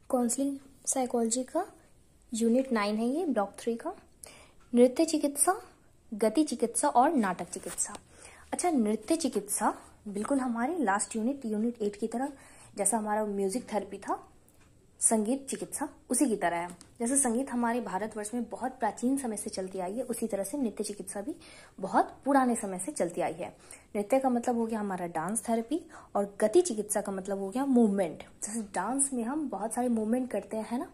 Counselling psychology का unit 9 है ये, ब्लॉक 3 का। नृत्य चिकित्सा, गति चिकित्सा और नाटक चिकित्सा। अच्छा, नृत्य चिकित्सा बिल्कुल हमारे लास्ट यूनिट 8 की तरह, जैसा हमारा म्यूजिक थेरेपी था, संगीत चिकित्सा उसी की तरह है। जैसे संगीत हमारे भारतवर्ष में बहुत प्राचीन समय से चलती आई है, उसी तरह से नृत्य चिकित्सा भी बहुत पुराने समय से चलती आई है। नृत्य का मतलब हो गया हमारा डांस थेरेपी, और गति चिकित्सा का मतलब हो गया मूवमेंट। जैसे डांस में हम बहुत सारे मूवमेंट करते हैं, है ना।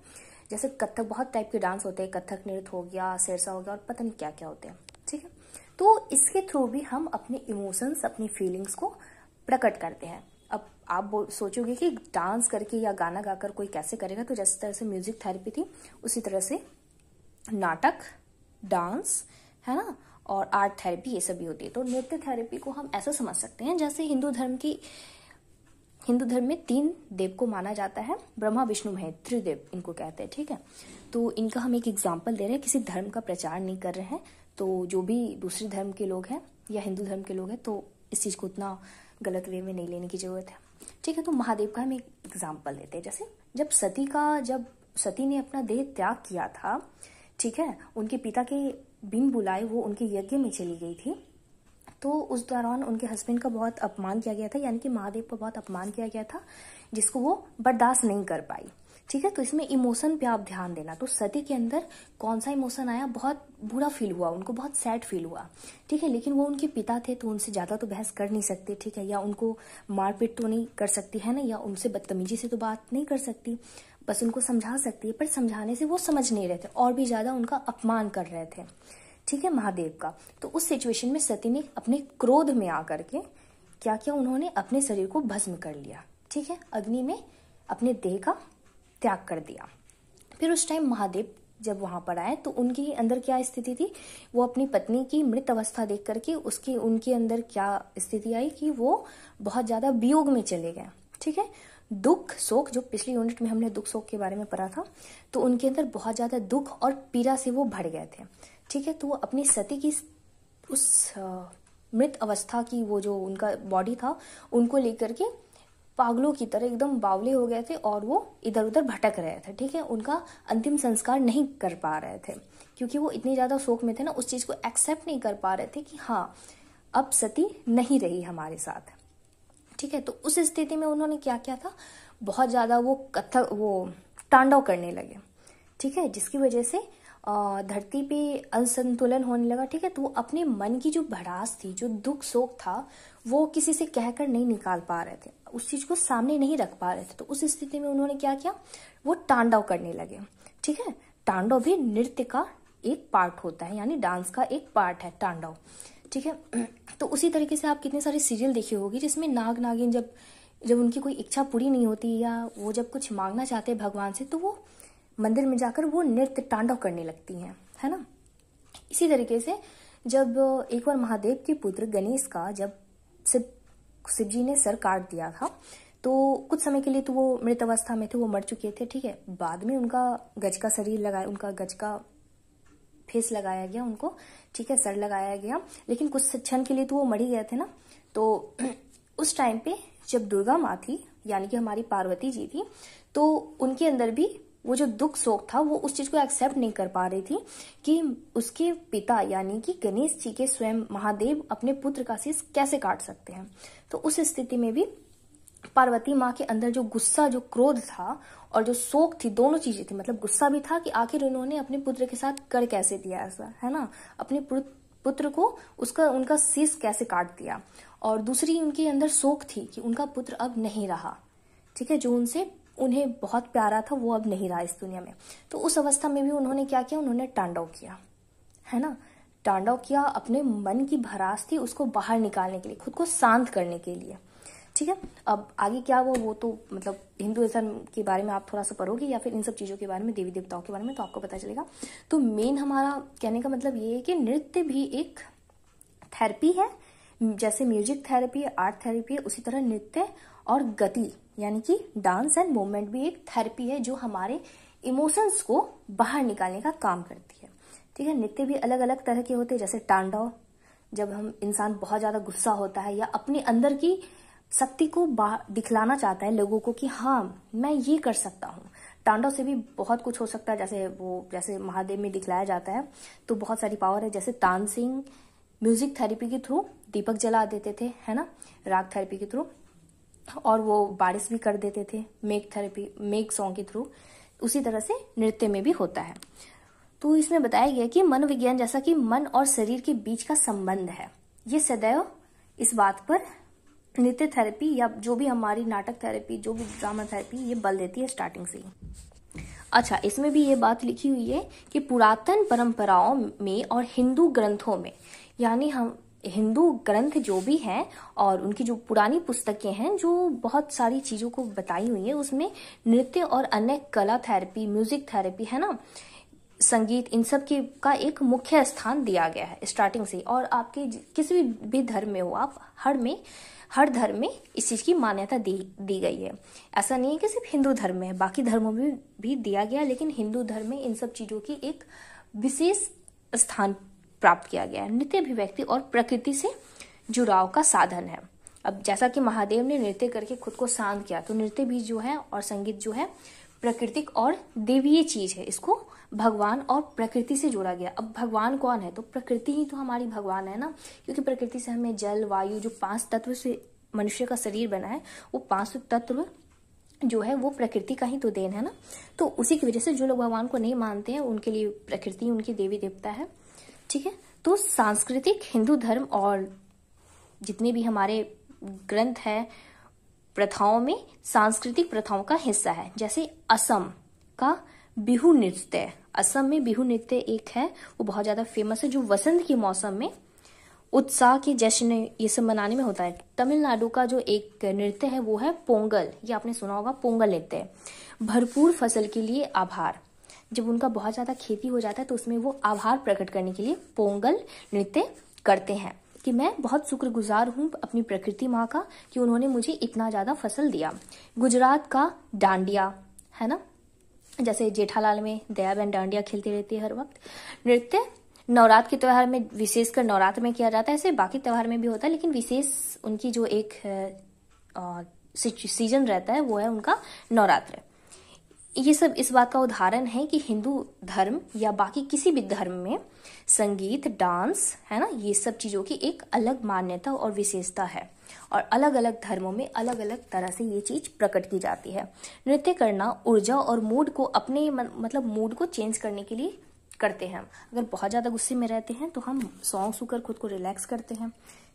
जैसे कथक, बहुत टाइप के डांस होते हैं, कथक नृत्य हो गया, सिरसा हो गया, और पता नहीं क्या क्या होते हैं, ठीक है। तो इसके थ्रू भी हम अपने इमोशंस, अपनी फीलिंग्स को प्रकट करते हैं। अब आप सोचोगे कि डांस करके या गाना गाकर कोई कैसे करेगा, तो जिस तरह से म्यूजिक थेरेपी थी उसी तरह से नाटक, डांस, है ना, और आर्ट थेरेपी, ये सब भी होती है। तो नृत्य थेरेपी को हम ऐसा समझ सकते हैं, जैसे हिंदू धर्म में 3 देव को माना जाता है, ब्रह्मा विष्णु महेश, त्रिदेव इनको कहते हैं, ठीक है। तो इनका हम एक एग्जाम्पल दे रहे हैं, किसी धर्म का प्रचार नहीं कर रहे हैं। तो जो भी दूसरे धर्म के लोग हैं या हिंदू धर्म के लोग हैं, तो इस चीज को उतना गलत वे में नहीं लेने की जरूरत है, ठीक है। तो महादेव का हम एक एग्जाम्पल लेते हैं। जैसे जब सती ने अपना देह त्याग किया था, ठीक है, उनके पिता के बिन बुलाए वो उनके यज्ञ में चली गई थी, तो उस दौरान उनके हस्बैंड का बहुत अपमान किया गया था, यानी कि महादेव का बहुत अपमान किया गया था, जिसको वो बर्दाश्त नहीं कर पाई, ठीक है। तो इसमें इमोशन पे आप ध्यान देना। तो सती के अंदर कौन सा इमोशन आया, बहुत बुरा फील हुआ, उनको बहुत सैड फील हुआ, ठीक है। लेकिन वो उनके पिता थे, तो उनसे ज्यादा तो बहस कर नहीं सकती, ठीक है, या उनको मारपीट तो नहीं कर सकती, है ना, या उनसे बदतमीजी से तो बात नहीं कर सकती, बस उनको समझा सकती है। पर समझाने से वो समझ नहीं रहे थे, और भी ज्यादा उनका अपमान कर रहे थे, ठीक है, महादेव का। तो उस सिचुएशन में सती ने अपने क्रोध में आकर के क्या किया, उन्होंने अपने शरीर को भस्म कर लिया, ठीक है, अग्नि में अपने देह का त्याग कर दिया। फिर उस टाइम महादेव जब वहां पर आए, तो उनकी अंदर क्या स्थिति थी, वो अपनी पत्नी की मृत अवस्था देख करके उनके अंदर क्या स्थिति आई कि वो बहुत ज्यादा वियोग में चले गए, ठीक है। दुख शोक, जो पिछली यूनिट में हमने दुख शोक के बारे में पढ़ा था, तो उनके अंदर बहुत ज्यादा दुख और पीड़ा से वो भर गए थे, ठीक है। तो वो अपनी सती की उस मृत अवस्था की, वो जो उनका बॉडी था, उनको लेकर के पागलों की तरह एकदम बावले हो गए थे, और वो इधर उधर भटक रहे थे, ठीक है। उनका अंतिम संस्कार नहीं कर पा रहे थे, क्योंकि वो इतनी ज्यादा शोक में थे ना, उस चीज को एक्सेप्ट नहीं कर पा रहे थे कि हाँ, अब सती नहीं रही हमारे साथ, ठीक है। तो उस स्थिति में उन्होंने क्या किया था, बहुत ज्यादा वो तांडव करने लगे, ठीक है, जिसकी वजह से धरती पे असंतुलन होने लगा, ठीक है। तो वो अपने मन की जो भड़ास थी, जो दुख शोक था, वो किसी से कहकर नहीं निकाल पा रहे थे, उस चीज को सामने नहीं रख पा रहे थे। तो उस स्थिति में उन्होंने क्या किया, वो तांडव करने लगे, ठीक है। तांडव भी नृत्य का एक पार्ट होता है, यानी डांस का एक पार्ट है तांडव, ठीक है। तो उसी तरीके से आप कितने सारे सीरियल देखे होगी, जिसमें नाग नागिन जब उनकी कोई इच्छा पूरी नहीं होती, या वो जब कुछ मांगना चाहते हैं भगवान से, तो वो मंदिर में जाकर वो नृत्य तांडव करने लगती हैं, है ना। इसी तरीके से जब एक बार महादेव के पुत्र गणेश का जब शिव जी ने सर काट दिया था, तो कुछ समय के लिए तो वो मृत अवस्था में थे, वो मर चुके थे, ठीक है। बाद में उनका गज का शरीर लगाया, उनका गज का फेस लगाया गया उनको, ठीक है, सर लगाया गया, लेकिन कुछ क्षण के लिए तो वो मर ही गए थे ना। तो उस टाइम पे जब दुर्गा माँ थी, यानी कि हमारी पार्वती जी थी, तो उनके अंदर भी वो जो दुख शोक था, वो उस चीज को एक्सेप्ट नहीं कर पा रही थी कि उसके पिता यानी कि गणेश जी के स्वयं महादेव अपने पुत्र का शीश कैसे काट सकते हैं। तो उस स्थिति में भी पार्वती माँ के अंदर जो गुस्सा, जो क्रोध था, और जो शोक थी, दोनों चीजें थी। मतलब गुस्सा भी था कि आखिर उन्होंने अपने पुत्र के साथ कर कैसे दिया ऐसा, है ना, अपने पुत्र को उनका शीश कैसे काट दिया। और दूसरी उनके अंदर शोक थी कि उनका पुत्र अब नहीं रहा, ठीक है, जो उन्हें बहुत प्यारा था, वो अब नहीं रहा इस दुनिया में। तो उस अवस्था में भी उन्होंने क्या किया, उन्होंने तांडव किया, है ना, तांडव किया, अपने मन की भड़ास थी उसको बाहर निकालने के लिए, खुद को शांत करने के लिए, ठीक है। अब आगे क्या वो तो मतलब हिंदुइज्म के बारे में आप थोड़ा सा पढ़ोगे, या फिर इन सब चीजों के बारे में, देवी देवताओं के बारे में, तो आपको पता चलेगा। तो मेन हमारा कहने का मतलब ये है कि नृत्य भी एक थेरेपी है, जैसे म्यूजिक थेरेपी है, आर्ट थेरेपी है, उसी तरह नृत्य और गति यानी कि डांस एंड मूवमेंट भी एक थेरेपी है, जो हमारे इमोशंस को बाहर निकालने का काम करती है, ठीक है। नृत्य भी अलग अलग तरह के होते हैं, जैसे तांडव, जब हम इंसान बहुत ज्यादा गुस्सा होता है या अपने अंदर की शक्ति को दिखलाना चाहता है लोगों को कि हाँ मैं ये कर सकता हूँ, तांडव से भी बहुत कुछ हो सकता है, जैसे महादेव में दिखलाया जाता है, तो बहुत सारी पावर है। जैसे तानसेन म्यूजिक थेरेपी के थ्रू दीपक जला देते थे, है ना, राग थेरेपी के थ्रू, और वो बारिश भी कर देते थे मेघ सॉन्ग के थ्रू। उसी तरह से नृत्य में भी होता है। तो इसमें बताया गया कि मनोविज्ञान जैसा कि मन और शरीर के बीच का संबंध है, ये सदैव इस बात पर नृत्य थेरेपी या जो भी हमारी नाटक थेरेपी, जो भी ड्रामा थेरेपी, ये बल देती है स्टार्टिंग से ही। अच्छा, इसमें भी ये बात लिखी हुई है कि पुरातन परंपराओं में और हिंदू ग्रंथों में, यानी हम हिंदू ग्रंथ जो भी हैं और उनकी जो पुरानी पुस्तकें हैं जो बहुत सारी चीजों को बताई हुई है, उसमें नृत्य और अन्य कला थेरेपी, म्यूजिक थेरेपी, है ना, संगीत, इन सब की का एक मुख्य स्थान दिया गया है स्टार्टिंग से। और आपके किसी भी धर्म में हो आप, हर धर्म में इस चीज की मान्यता दी गई है। ऐसा नहीं है कि सिर्फ हिंदू धर्म में है, बाकी धर्मों में भी दिया गया, लेकिन हिंदू धर्म में इन सब चीजों की एक विशेष स्थान प्राप्त किया गया है। नृत्य अभिव्यक्ति और प्रकृति से जुड़ाव का साधन है। अब जैसा कि महादेव ने नृत्य करके खुद को शांत किया, तो नृत्य भी जो है और संगीत जो है प्राकृतिक और देवीय चीज है। इसको भगवान और प्रकृति से जोड़ा गया। अब भगवान कौन है? तो प्रकृति ही तो हमारी भगवान है ना, क्योंकि प्रकृति से हमें जल, वायु, जो 5 तत्व से मनुष्य का शरीर बना है, वो 5 तत्व जो है वो प्रकृति का ही तो देन है ना। तो उसी की वजह से जो लोग भगवान को नहीं मानते हैं, उनके लिए प्रकृति उनकी देवी देवता है। ठीक है, तो सांस्कृतिक हिंदू धर्म और जितने भी हमारे ग्रंथ है, प्रथाओं में सांस्कृतिक प्रथाओं का हिस्सा है। जैसे असम का बिहू नृत्य, असम में बिहू नृत्य एक है, वो बहुत ज्यादा फेमस है, जो वसंत के मौसम में उत्साह के जश्न ये सब मनाने में होता है। तमिलनाडु का जो एक नृत्य है वो है पोंगल, ये आपने सुना होगा, पोंगल नृत्य। भरपूर फसल के लिए आभार, जब उनका बहुत ज्यादा खेती हो जाता है तो उसमें वो आभार प्रकट करने के लिए पोंगल नृत्य करते हैं कि मैं बहुत शुक्रगुजार हूं अपनी प्रकृति माँ का कि उन्होंने मुझे इतना ज्यादा फसल दिया। गुजरात का डांडिया है ना, जैसे जेठालाल में दयाबेन डांडिया खेलती रहती है हर वक्त। नृत्य नवरात्र के त्योहार में, विशेषकर नवरात्र में किया जाता है, ऐसे बाकी त्योहार में भी होता है, लेकिन विशेष उनकी जो एक सीजन रहता है वो है उनका नवरात्र। ये सब इस बात का उदाहरण है कि हिंदू धर्म या बाकी किसी भी धर्म में संगीत, डांस, है ना, ये सब चीजों की एक अलग मान्यता और विशेषता है, और अलग अलग धर्मों में अलग अलग तरह से ये चीज प्रकट की जाती है। नृत्य करना ऊर्जा और मूड को अपने मतलब मूड को चेंज करने के लिए करते हैं। अगर बहुत ज्यादा गुस्से में रहते हैं तो हम सॉन्ग सुनकर खुद को रिलैक्स करते हैं,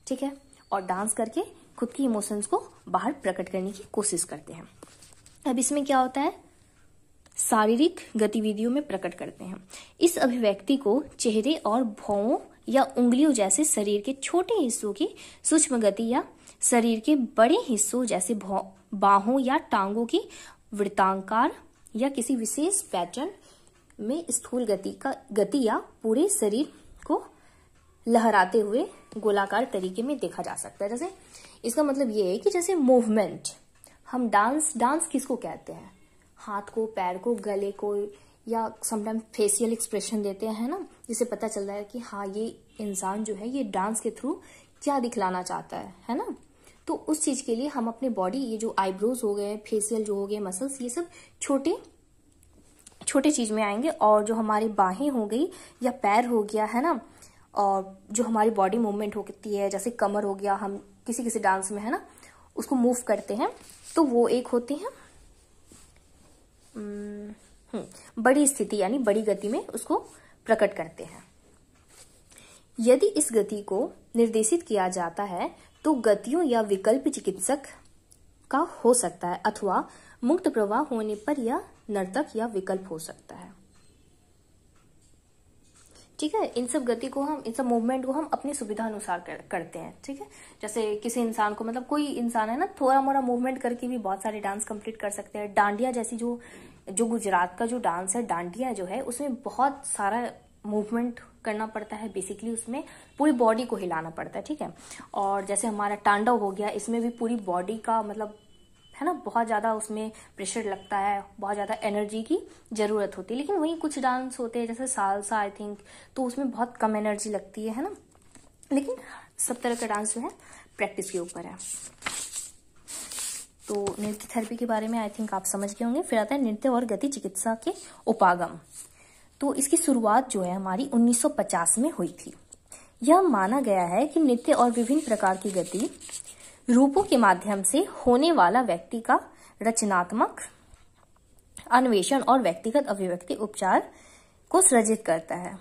ठीक है, और डांस करके खुद की इमोशंस को बाहर प्रकट करने की कोशिश करते हैं। अब इसमें क्या होता है, शारीरिक गतिविधियों में प्रकट करते हैं। इस अभिव्यक्ति को चेहरे और भौं या उंगलियों जैसे शरीर के छोटे हिस्सों की सूक्ष्म गति या शरीर के बड़े हिस्सों जैसे बाहों या टांगों की वृत्ताकार या किसी विशेष पैटर्न में स्थूल गति या पूरे शरीर को लहराते हुए गोलाकार तरीके में देखा जा सकता है। जैसे इसका मतलब ये है कि जैसे मूवमेंट, हम डांस किसको कहते हैं, हाथ को, पैर को, गले को, या समटाइम फेशियल एक्सप्रेशन देते हैं ना, जिससे पता चल रहा है कि हाँ ये इंसान जो है ये डांस के थ्रू क्या दिखलाना चाहता है ना। तो उस चीज के लिए हम अपने बॉडी, ये जो आईब्रोज हो गए, फेशियल जो हो गए, मसल्स, ये सब छोटे छोटे चीज में आएंगे। और जो हमारी बाहें हो गई या पैर हो गया, है ना, और जो हमारी बॉडी मूवमेंट होती है, जैसे कमर हो गया, हम किसी डांस में, है ना, उसको मूव करते हैं, तो वो एक होती है बड़ी स्थिति, यानी बड़ी गति में उसको प्रकट करते हैं। यदि इस गति को निर्देशित किया जाता है तो गतियों या विकल्प चिकित्सक का हो सकता है, अथवा मुक्त प्रवाह होने पर यह नर्तक या विकल्प हो सकता है। ठीक है, इन सब गति को हम, इन सब मूवमेंट को हम अपनी सुविधा अनुसार करते हैं। ठीक है, जैसे किसी इंसान को, मतलब कोई इंसान है ना, थोड़ा मोड़ा मूवमेंट करके भी बहुत सारे डांस कंप्लीट कर सकते हैं। डांडिया जैसी जो गुजरात का जो डांस है, डांडिया जो है, उसमें बहुत सारा मूवमेंट करना पड़ता है। बेसिकली उसमें पूरी बॉडी को हिलाना पड़ता है। ठीक है, और जैसे हमारा तांडव हो गया, इसमें भी पूरी बॉडी का, मतलब है ना, बहुत ज्यादा उसमें प्रेशर लगता है, बहुत ज्यादा एनर्जी की जरूरत होती है। लेकिन वहीं कुछ डांस होते हैं जैसे सालसा, आई थिंक, तो उसमें बहुत कम एनर्जी लगती है ना। लेकिन सब तरह का डांस जो है प्रैक्टिस के ऊपर है। तो नृत्य थेरेपी के बारे में आई थिंक आप समझ गए होंगे। फिर आता है नृत्य और गति चिकित्सा के उपागम। तो इसकी शुरुआत जो है हमारी 1950 में हुई थी। यह माना गया है कि नृत्य और विभिन्न प्रकार की गति रूपों के माध्यम से होने वाला व्यक्ति का रचनात्मक अन्वेषण और व्यक्तिगत अभिव्यक्ति उपचार को सृजित करता है।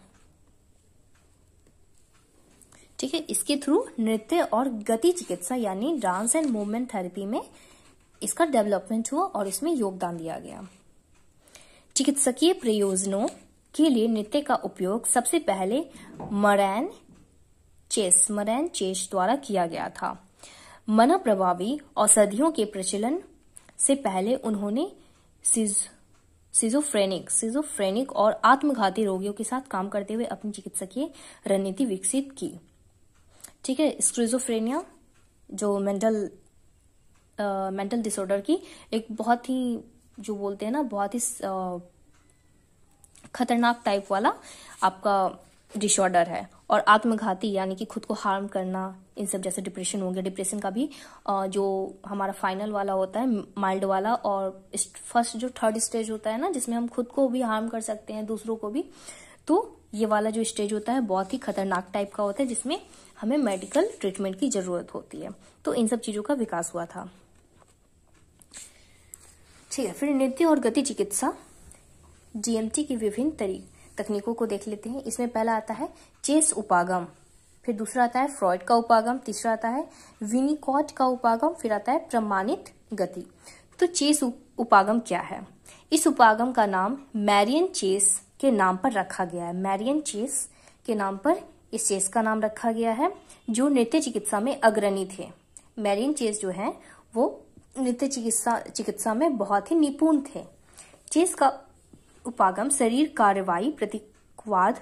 ठीक है, इसके थ्रू नृत्य और गति चिकित्सा यानी डांस एंड मूवमेंट थेरेपी में इसका डेवलपमेंट हुआ और इसमें योगदान दिया गया। चिकित्सकीय प्रयोजनों के लिए नृत्य का उपयोग सबसे पहले मरैन चेस द्वारा किया गया था। मन प्रभावी औषधियों के प्रचलन से पहले उन्होंने सिजोफ्रेनिक और आत्मघाती रोगियों के साथ काम करते हुए अपनी चिकित्सकीय रणनीति विकसित की। ठीक है, स्किज़ोफ्रेनिया जो मेंटल डिसऑर्डर की एक बहुत ही जो बोलते हैं ना बहुत ही खतरनाक टाइप वाला आपका डिसऑर्डर है, और आत्मघाती यानी कि खुद को हार्म करना, इन सब जैसे डिप्रेशन हो गया। डिप्रेशन का भी जो हमारा फाइनल वाला होता है माइल्ड वाला, और फर्स्ट जो थर्ड स्टेज होता है ना जिसमें हम खुद को भी हार्म कर सकते हैं दूसरों को भी, तो ये वाला जो स्टेज होता है बहुत ही खतरनाक टाइप का होता है जिसमें हमें मेडिकल ट्रीटमेंट की जरूरत होती है। तो इन सब चीजों का विकास हुआ था। ठीक है, फिर नृत्य और गति चिकित्सा DMT की विभिन्न तकनीकों को देख लेते हैं। इसमें पहला आता है चेस उपागम, फिर दूसरा आता है फ्रॉइड का उपागम, तीसरा आता है विनिकॉट का उपागम, फिर आता है प्रमाणित गति। तो चेस उपागम क्या है? इस उपागम का नाम मैरियन चेस के नाम पर रखा गया है। मैरियन चेस के नाम पर इस चेस का नाम रखा गया है, जो नृत्य चिकित्सा में अग्रणी थे। मैरियन चेस जो है वो नृत्य चिकित्सा में बहुत ही निपुण थे। चेस का उपागम शरीर कार्रवाई, प्रतीकवाद,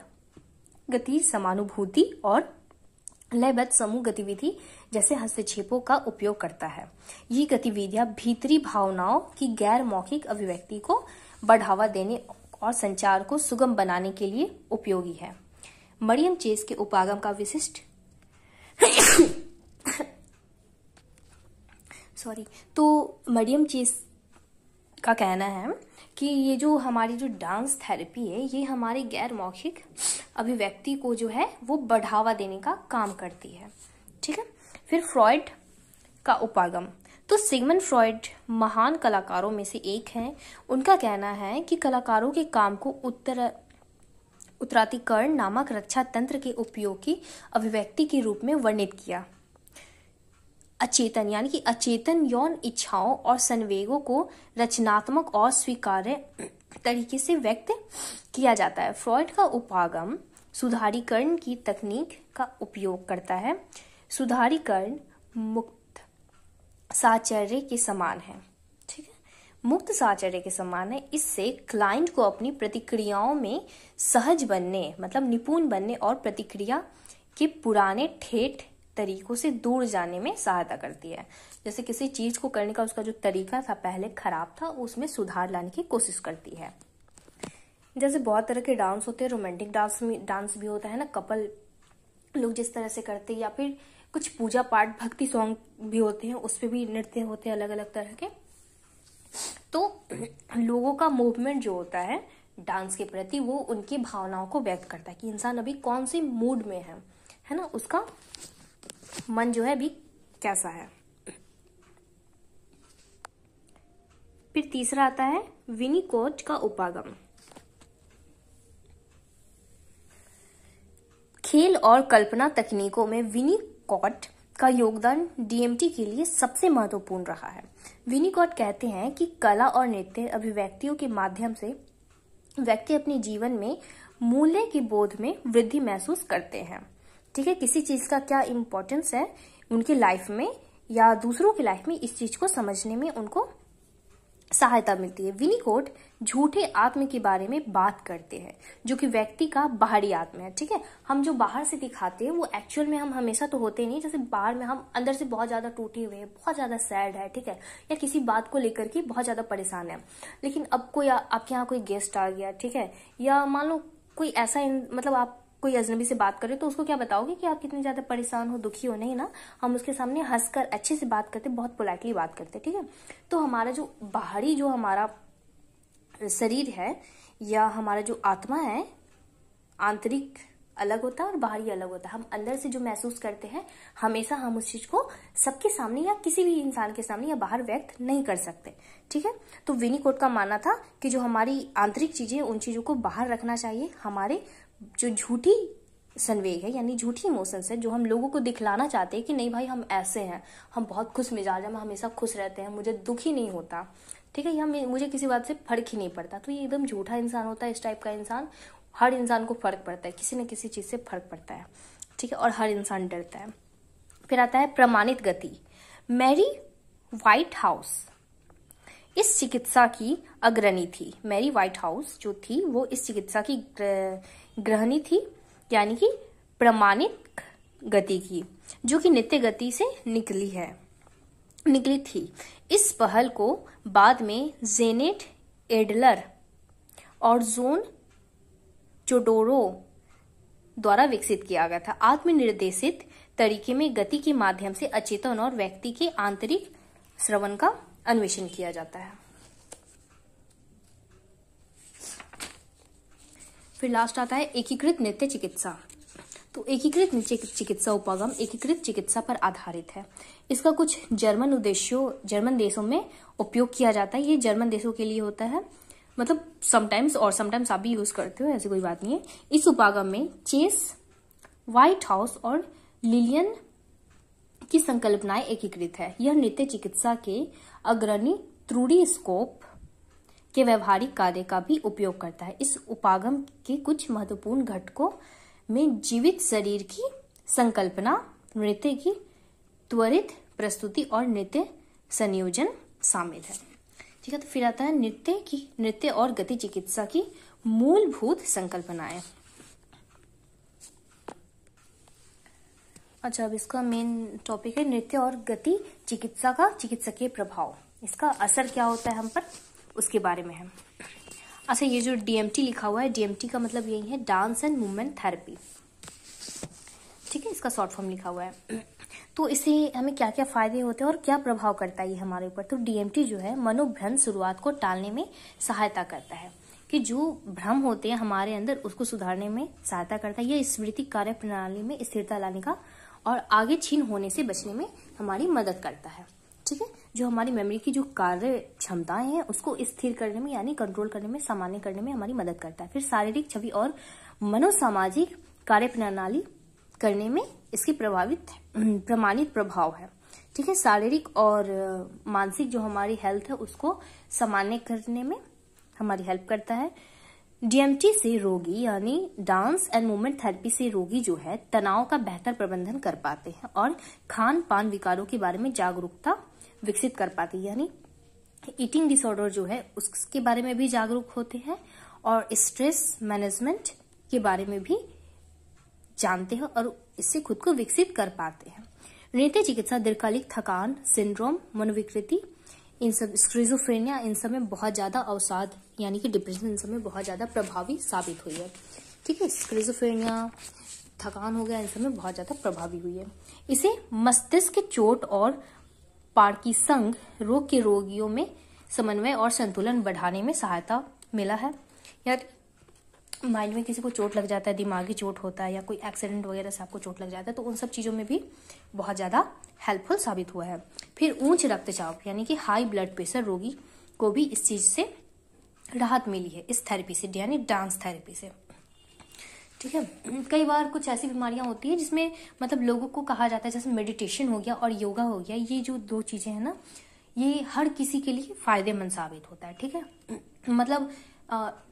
गति, समानुभूति और लयबद्ध समूह गतिविधि जैसे हस्तक्षेपों का उपयोग करता है। ये गतिविधियां भीतरी भावनाओं की गैर मौखिक अभिव्यक्ति को बढ़ावा देने और संचार को सुगम बनाने के लिए उपयोगी है। मरियम चेस के उपागम का विशिष्ट तो मरियम चेस का कहना है कि ये जो हमारी जो डांस थेरेपी है ये हमारे गैर मौखिक अभिव्यक्ति को जो है वो बढ़ावा देने का काम करती है। ठीक है, फिर फ्रॉइड का उपागम। तो सिगमंड फ्रॉइड महान कलाकारों में से एक हैं। उनका कहना है कि कलाकारों के काम को उत्तराधिकरण नामक रक्षा तंत्र के उपयोग की अभिव्यक्ति के रूप में वर्णित किया। अचेतन यानी कि अचेतन यौन इच्छाओं और संवेगों को रचनात्मक और स्वीकार्य तरीके से व्यक्त किया जाता है। फ्रॉइड का उपागम सुधारीकरण की तकनीक का उपयोग करता है। सुधारीकरण मुक्त साहचर्य के समान है। ठीक है, मुक्त साहचर्य के समान है। इससे क्लाइंट को अपनी प्रतिक्रियाओं में सहज बनने मतलब निपुण बनने और प्रतिक्रिया के पुराने ठेठ तरीकों से दूर जाने में सहायता करती है। जैसे किसी चीज को करने का उसका जो तरीका था पहले खराब था, उसमें सुधार लाने की कोशिश करती है। जैसे बहुत तरह के डांस होते हैं, रोमांटिक डांस भी होता है ना, कपल लोग जिस तरह से करते हैं, या फिर कुछ पूजा पाठ भक्ति सॉन्ग भी होते हैं, उस पर भी नृत्य होते हैं अलग अलग तरह के। तो लोगों का मूवमेंट जो होता है डांस के प्रति वो उनकी भावनाओं को व्यक्त करता है कि इंसान अभी कौन से मूड में है ना, उसका मन जो है अभी कैसा है। फिर तीसरा आता है विनिकोट का उपागम। खेल और कल्पना तकनीकों में विनिकोट का योगदान DMT के लिए सबसे महत्वपूर्ण रहा है। विनिकोट कहते हैं कि कला और नृत्य अभिव्यक्तियों के माध्यम से व्यक्ति अपने जीवन में मूल्य के बोध में वृद्धि महसूस करते हैं। ठीक है, किसी चीज का क्या इम्पोर्टेंस है उनकी लाइफ में या दूसरों की लाइफ में, इस चीज को समझने में उनको सहायता मिलती है। विनिकोट झूठे आत्म के बारे में बात करते हैं जो कि व्यक्ति का बाहरी आत्म है। ठीक है, हम जो बाहर से दिखाते हैं वो एक्चुअल में हम हमेशा तो होते नहीं। जैसे बाहर में हम अंदर से बहुत ज्यादा टूटे हुए हैं, बहुत ज्यादा सैड है, ठीक है, या किसी बात को लेकर के बहुत ज्यादा परेशान है, लेकिन अब कोई आपके यहाँ कोई गेस्ट आ गया, ठीक है, या मान लो कोई ऐसा मतलब आप कोई अजनबी से बात करे तो उसको क्या बताओगे कि आप कितने ज्यादा परेशान हो, दुखी हो? नहीं ना, हम उसके सामने हंसकर अच्छे से बात करते, बहुत पोलाइटली बात करते, ठीक है। तो हमारा जो बाहरी जो हमारा शरीर है या हमारा जो आत्मा है, आंतरिक अलग होता है और बाहरी अलग होता है। हम अंदर से जो महसूस करते हैं हमेशा हम उस चीज को सबके सामने या किसी भी इंसान के सामने या बाहर व्यक्त नहीं कर सकते, ठीक है। तो विनीकोट का मानना था कि जो हमारी आंतरिक चीजें उन चीजों को बाहर रखना चाहिए। हमारे जो झूठी संवेग है यानी झूठी इमोशंस है, जो हम लोगों को दिखलाना चाहते हैं कि नहीं भाई हम ऐसे हैं, हम बहुत खुश मिजाज हैं, हम हमेशा खुश रहते हैं, मुझे दुख ही नहीं होता, ठीक है, या मुझे किसी बात से फर्क ही नहीं पड़ता, तो ये एकदम झूठा इंसान होता है। इस टाइप का इंसान, हर इंसान को फर्क पड़ता है, किसी न किसी चीज से फर्क पड़ता है, ठीक है, और हर इंसान डरता है। फिर आता है प्रमाणित गति। मैरी व्हाइट हाउस इस चिकित्सा की अग्रणी थी। मैरी व्हाइट हाउस जो थी वो इस चिकित्सा की गृहिणी थी, यानी कि प्रमाणित गति की, जो कि नित्य गति से निकली थी। इस पहल को बाद में जेनेट एडलर और जोन चोडोरो द्वारा विकसित किया गया था। आत्मनिर्देशित तरीके में गति के माध्यम से अचेतन और व्यक्ति के आंतरिक श्रवण का अन्वेषण किया जाता है। फिर लास्ट आता है एकीकृत नृत्य चिकित्सा। तो एकीकृत नृत्य चिकित्सा उपागम एकीकृत चिकित्सा पर आधारित है। इसका कुछ जर्मन देशों में उपयोग किया जाता है। ये जर्मन देशों के लिए होता है, मतलब समटाइम्स आप भी यूज करते हो, ऐसी कोई बात नहीं है। इस उपागम में चेस, व्हाइट हाउस और लिलियन की संकल्पनाएं एकीकृत है। यह नृत्य चिकित्सा के अग्रणी त्रुटि स्कोप के व्यवहारिक कार्य का भी उपयोग करता है। इस उपागम के कुछ महत्वपूर्ण घटकों में जीवित शरीर की संकल्पना, नृत्य की त्वरित प्रस्तुति और नृत्य संयोजन शामिल है, ठीक है। तो फिर आता है नृत्य और गति चिकित्सा की मूलभूत संकल्पनाएं। अच्छा, अब इसका मेन टॉपिक है नृत्य और गति चिकित्सा का चिकित्सकीय प्रभाव। इसका असर क्या होता है हम पर, उसके बारे में है। अच्छा, ये जो DMT लिखा हुआ है, DMT का मतलब यही है डांस एंड मूवमेंट थेरेपी, ठीक है, इसका शॉर्ट फॉर्म लिखा हुआ है। तो इससे हमें क्या क्या फायदे होते हैं और क्या प्रभाव करता है ये हमारे ऊपर। तो DMT जो है मनोभ्रम शुरुआत को टालने में सहायता करता है, कि जो भ्रम होते हैं हमारे अंदर उसको सुधारने में सहायता करता है। यह स्मृति कार्य प्रणाली में स्थिरता लाने का और आगे छीन होने से बचने में हमारी मदद करता है, ठीक है। जो हमारी मेमोरी की जो कार्य क्षमताएं हैं उसको स्थिर करने में यानी कंट्रोल करने में, सामान्य करने में हमारी मदद करता है। फिर शारीरिक छवि और मनोसामाजिक कार्य प्रणाली करने में इसकी प्रमाणित प्रभाव है, ठीक है। शारीरिक और मानसिक जो हमारी हेल्थ है उसको सामान्य करने में हमारी हेल्प करता है। DMT से रोगी यानी डांस एंड मूवमेंट थेरेपी से रोगी जो है तनाव का बेहतर प्रबंधन कर पाते हैं और खान पान विकारों के बारे में जागरूकता विकसित कर पाते हैं, यानी ईटिंग डिसऑर्डर जो है उसके बारे में भी जागरूक होते हैं और स्ट्रेस मैनेजमेंट के बारे में भी जानते हैं और इससे खुद को विकसित कर पाते हैं। नृत्य चिकित्सा दीर्घकालिक थकान, सिंड्रोम, मनोविकृति, इन सब, स्क्रिजोफ्रेनिया, इन सब में बहुत ज्यादा अवसाद यानी कि डिप्रेशन, इन सब में बहुत ज्यादा प्रभावी साबित हुई है, ठीक है। स्क्रिजोफ्रेनिया, थकान हो गया, इन सब में बहुत ज्यादा प्रभावी हुई है। इसे मस्तिष्क चोट और पार्किंसन रोग के रोगियों में समन्वय और संतुलन बढ़ाने में सहायता मिला है। यार माइंड में किसी को चोट लग जाता है, दिमागी चोट होता है या कोई एक्सीडेंट वगैरह से आपको चोट लग जाता है, तो उन सब चीजों में भी बहुत ज्यादा हेल्पफुल साबित हुआ है। फिर उच्च रक्तचाप यानी कि हाई ब्लड प्रेशर रोगी को भी इस चीज से राहत मिली है, इस थेरेपी से, यानी डांस थेरेपी से, ठीक है। कई बार कुछ ऐसी बीमारियां होती है जिसमें मतलब लोगों को कहा जाता है, जैसे मेडिटेशन हो गया और योगा हो गया, ये जो दो चीजें हैं ना, ये हर किसी के लिए फायदेमंद साबित होता है, ठीक है। मतलब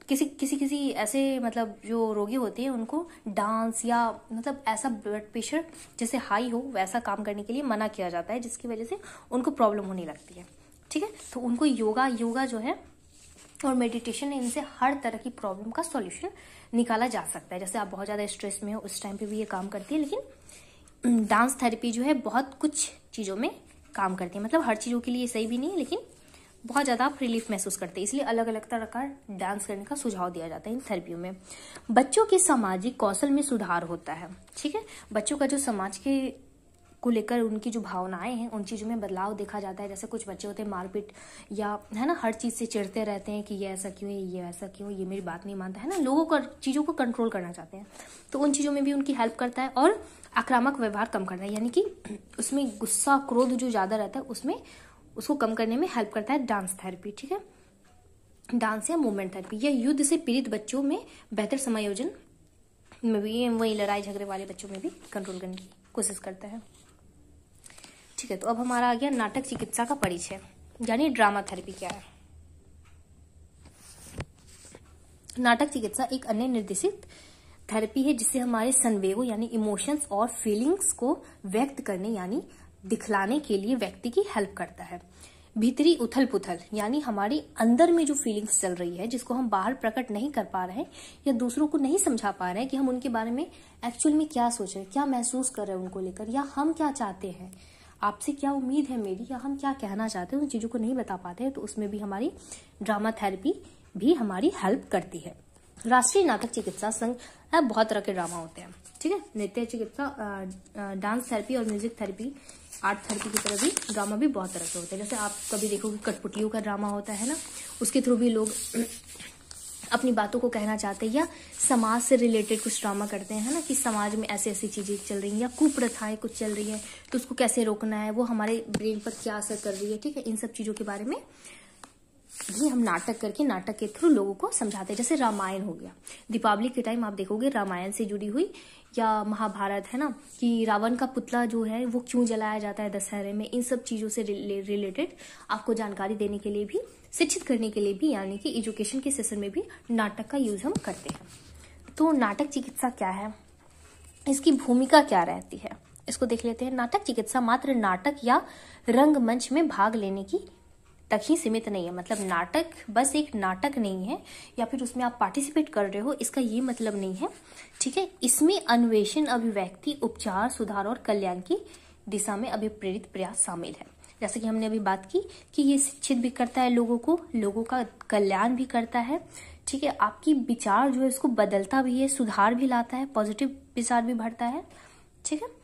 किसी ऐसे मतलब जो रोगी होते हैं उनको डांस या मतलब ऐसा ब्लड प्रेशर जैसे हाई हो वैसा काम करने के लिए मना किया जाता है, जिसकी वजह से उनको प्रॉब्लम होने लगती है, ठीक है। तो उनको योगा जो है और मेडिटेशन, इनसे हर तरह की प्रॉब्लम का सॉल्यूशन निकाला जा सकता है। जैसे आप बहुत ज्यादा स्ट्रेस में हो उस टाइम पे भी ये काम करती है, लेकिन डांस थेरेपी जो है बहुत कुछ चीजों में काम करती है। मतलब हर चीजों के लिए सही भी नहीं है, लेकिन बहुत ज़्यादा आप रिलीफ महसूस करते हैं, इसलिए अलग अलग तरह का डांस करने का सुझाव दिया जाता है इन थेरेपियों में। बच्चों के सामाजिक कौशल में सुधार होता है, ठीक है। बच्चों का जो समाज के को लेकर उनकी जो भावनाएं हैं उन चीज़ों में बदलाव देखा जाता है। जैसे कुछ बच्चे होते हैं मारपीट या है ना, हर चीज़ से चिढ़ते रहते हैं कि ये ऐसा क्यों है, ये ऐसा क्यों, ये मेरी बात नहीं मानता है ना, लोगों को चीज़ों को कंट्रोल करना चाहते हैं, तो उन चीज़ों में भी उनकी हेल्प करता है। और आक्रामक व्यवहार कम करता है, यानी कि उसमें गुस्सा क्रोध जो ज़्यादा रहता है उसमें उसको कम करने में हेल्प करता है डांस थेरेपी, ठीक है। डांस या मूवमेंट थेरेपी यह युद्ध से पीड़ित बच्चों में बेहतर समायोजन में भी, वही लड़ाई झगड़े वाले बच्चों में भी कंट्रोल करने की कोशिश करता है, ठीक है। तो अब हमारा आ गया नाटक चिकित्सा का परिचय, यानी ड्रामा थेरेपी क्या है। नाटक चिकित्सा एक अन्य निर्देशित थेरेपी है जिससे हमारे संवेगों यानी इमोशंस और फीलिंग्स को व्यक्त करने यानी दिखलाने के लिए व्यक्ति की हेल्प करता है। भीतरी उथल पुथल यानी हमारे अंदर में जो फीलिंग्स चल रही है जिसको हम बाहर प्रकट नहीं कर पा रहे हैं या दूसरों को नहीं समझा पा रहे हैं कि हम उनके बारे में एक्चुअल में क्या सोच रहे हैं, क्या महसूस कर रहे हैं उनको लेकर, या हम क्या चाहते हैं, आपसे क्या उम्मीद है मेरी, या हम क्या कहना चाहते हैं, उन चीजों को नहीं बता पाते हैं, तो उसमें भी हमारी ड्रामा थेरेपी भी हमारी हेल्प करती है। राष्ट्रीय नाटक चिकित्सा संघ बहुत तरह के ड्रामा होते हैं, ठीक है। नृत्य चिकित्सा, डांस थेरेपी और म्यूजिक थेरेपी, आर्ट थेरेपी की तरह भी ड्रामा भी बहुत तरह के होते हैं। जैसे आप कभी देखोगे कठपुतलियों का ड्रामा होता है ना, उसके थ्रू भी लोग अपनी बातों को कहना चाहते हैं, या समाज से रिलेटेड कुछ ड्रामा करते हैं, है ना, कि समाज में ऐसी ऐसी चीजें चल रही हैं या कुप्रथाएं कुछ चल रही है तो उसको कैसे रोकना है, वो हमारे ब्रेन पर क्या असर कर रही है, ठीक है। इन सब चीजों के बारे में भी हम नाटक करके, नाटक के थ्रू लोगों को समझाते हैं। जैसे रामायण हो गया, दीपावली के टाइम आप देखोगे रामायण से जुड़ी हुई, या महाभारत, है ना, कि रावण का पुतला जो है वो क्यों जलाया जाता है दशहरे में, इन सब चीजों से रिलेटेड आपको जानकारी देने के लिए भी, शिक्षित करने के लिए भी, यानी कि एजुकेशन के सेशन में भी नाटक का यूज हम करते हैं। तो नाटक चिकित्सा क्या है, इसकी भूमिका क्या रहती है, इसको देख लेते हैं। नाटक चिकित्सा मात्र नाटक या रंगमंच में भाग लेने की तक ही सीमित नहीं है, मतलब नाटक बस एक नाटक नहीं है या फिर उसमें आप पार्टिसिपेट कर रहे हो, इसका ये मतलब नहीं है, ठीक है। इसमें अन्वेषण, अभिव्यक्ति, उपचार, सुधार और कल्याण की दिशा में अभिप्रेरित प्रयास शामिल है। जैसे कि हमने अभी बात की कि ये शिक्षित भी करता है लोगों को, लोगों का कल्याण भी करता है, ठीक है। आपकी विचार जो है इसको बदलता भी है, सुधार भी लाता है, पॉजिटिव विचार भी भरता है, ठीक है।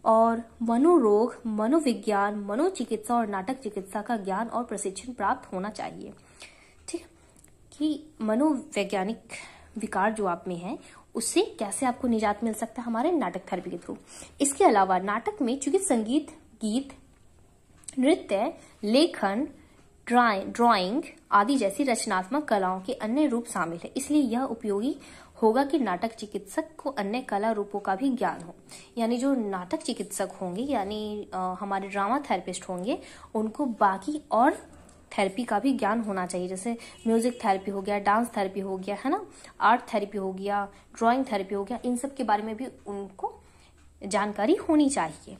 और मनोरोग, मनोविज्ञान, मनोचिकित्सा और नाटक चिकित्सा का ज्ञान और प्रशिक्षण प्राप्त होना चाहिए, ठीक है, कि मनोवैज्ञानिक विकार जो आप में है उससे कैसे आपको निजात मिल सकता है हमारे नाटक थेरेपी के थ्रू। इसके अलावा नाटक में चूंकि संगीत, गीत, नृत्य, लेखन, ड्राइंग आदि जैसी रचनात्मक कलाओं के अन्य रूप शामिल है, इसलिए यह उपयोगी होगा कि नाटक चिकित्सक को अन्य कला रूपों का भी ज्ञान हो। यानी जो नाटक चिकित्सक होंगे, यानी हमारे ड्रामा थेरेपिस्ट होंगे, उनको बाकी और थेरेपी का भी ज्ञान होना चाहिए। जैसे म्यूजिक थेरेपी हो गया, डांस थेरेपी हो गया, है ना, आर्ट थेरेपी हो गया, ड्राइंग थेरेपी हो गया, इन सब के बारे में भी उनको जानकारी होनी चाहिए।